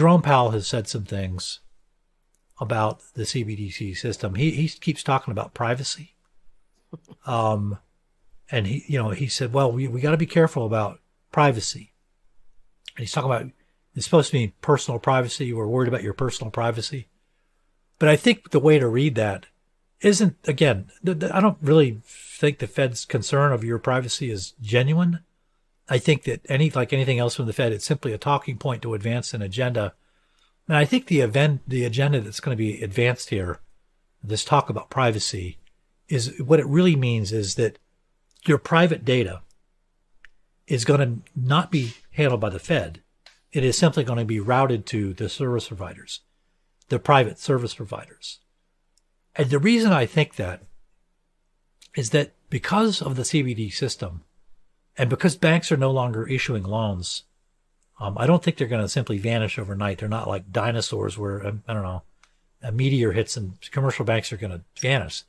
Jerome Powell has said some things about the CBDC system. He keeps talking about privacy. And he said, well, we got to be careful about privacy. And he's talking about, it's supposed to be personal privacy. We're worried about your personal privacy. But I think the way to read that isn't, again, I don't really think the Fed's concern of your privacy is genuine. I think that like anything else from the Fed, it's simply a talking point to advance an agenda. And I think the agenda that's going to be advanced here, this talk about privacy, is what it really means is that your private data is going to not be handled by the Fed. It is simply going to be routed to the service providers, the private service providers. And the reason I think that is that because of the CBD system and because banks are no longer issuing loans, I don't think they're going to simply vanish overnight. They're not like dinosaurs where, I don't know, a meteor hits and commercial banks are going to vanish.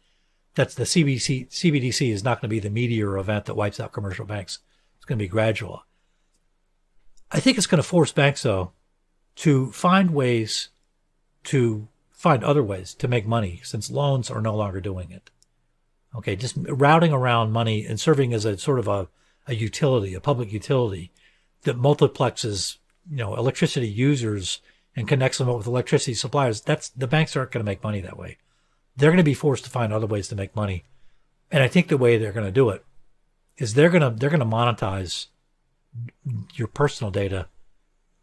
That's the CBDC is not going to be the meteor event that wipes out commercial banks. It's going to be gradual. I think it's going to force banks, though, to find other ways to make money since loans are no longer doing it. Okay, just routing around money and serving as a sort of a utility, a public utility that multiplexes, electricity users and connects them up with electricity suppliers. The banks aren't going to make money that way. They're going to be forced to find other ways to make money. And I think the way they're going to do it is they're going to monetize your personal data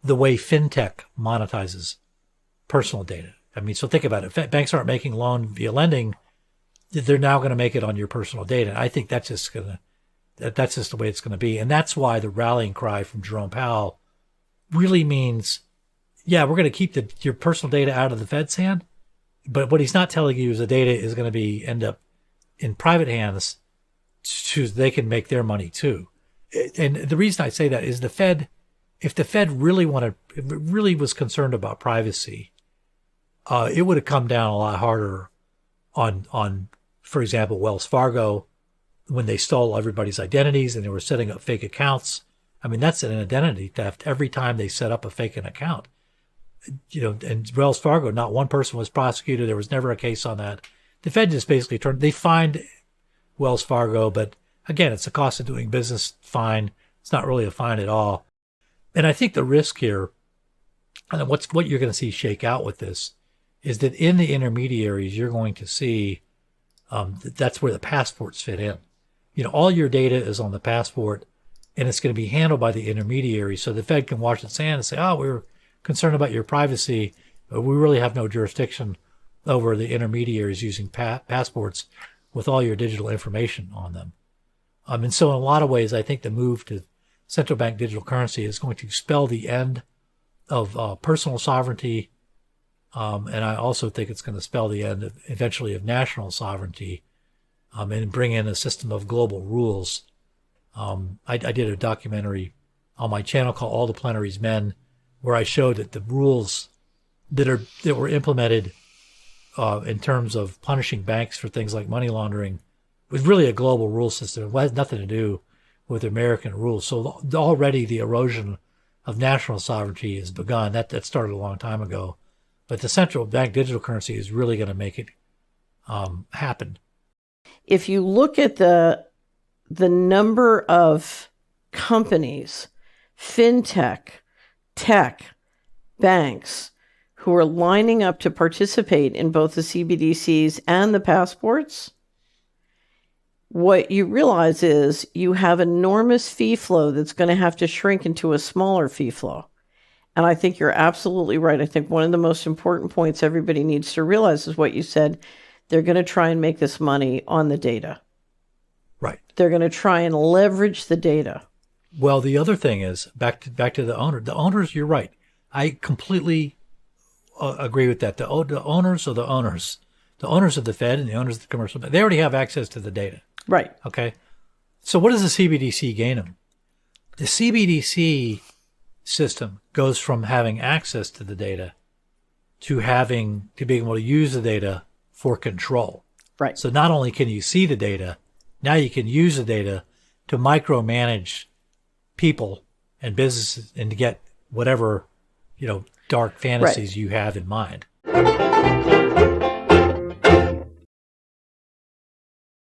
the way fintech monetizes personal data. I mean, so think about it. Banks aren't making loan via lending. They're now going to make it on your personal data. And I think that's just the way it's going to be. And that's why the rallying cry from Jerome Powell really means, yeah, we're going to keep your personal data out of the Fed's hand. But what he's not telling you is the data is going to end up in private hands so they can make their money too. And the reason I say that is if the Fed really was concerned about privacy, it would have come down a lot harder on, for example, Wells Fargo, when they stole everybody's identities and they were setting up fake accounts. I mean, that's an identity theft every time they set up a fake account. And Wells Fargo, not one person was prosecuted. There was never a case on that. The Fed just basically they fined Wells Fargo, but again, it's a cost of doing business fine. It's not really a fine at all. And I think the risk here, and what you're going to see shake out with this, is that in the intermediaries, you're going to see that's where the passports fit in. All your data is on the passport, and it's going to be handled by the intermediary. So the Fed can wash its hands and say, oh, we're concerned about your privacy, but we really have no jurisdiction over the intermediaries using passports with all your digital information on them. And so in a lot of ways, I think the move to central bank digital currency is going to spell the end of personal sovereignty. And I also think it's going to spell the end eventually of national sovereignty, and bring in a system of global rules. I did a documentary on my channel called All the Plenary's Men, where I showed that the rules that were implemented in terms of punishing banks for things like money laundering was really a global rule system. It has nothing to do with American rules. So already the erosion of national sovereignty has begun. That started a long time ago. But the central bank digital currency is really going to make it happen. If you look at the number of companies, fintech, tech, banks, who are lining up to participate in both the CBDCs and the passports, what you realize is you have enormous fee flow that's going to have to shrink into a smaller fee flow. And I think you're absolutely right. I think one of the most important points everybody needs to realize is what you said. They're going to try and make this money on the data. Right. They're going to try and leverage the data. Well, the other thing is, back to the owner. The owners, you're right. I completely agree with that. The owners are the owners. The owners of the Fed and the owners of the commercial bank, they already have access to the data. Right. Okay. So what does the CBDC gain them? The CBDC system goes from having access to the data to being able to use the data for control. Right. So not only can you see the data, now you can use the data to micromanage people and businesses and to get whatever, dark fantasies you have in mind.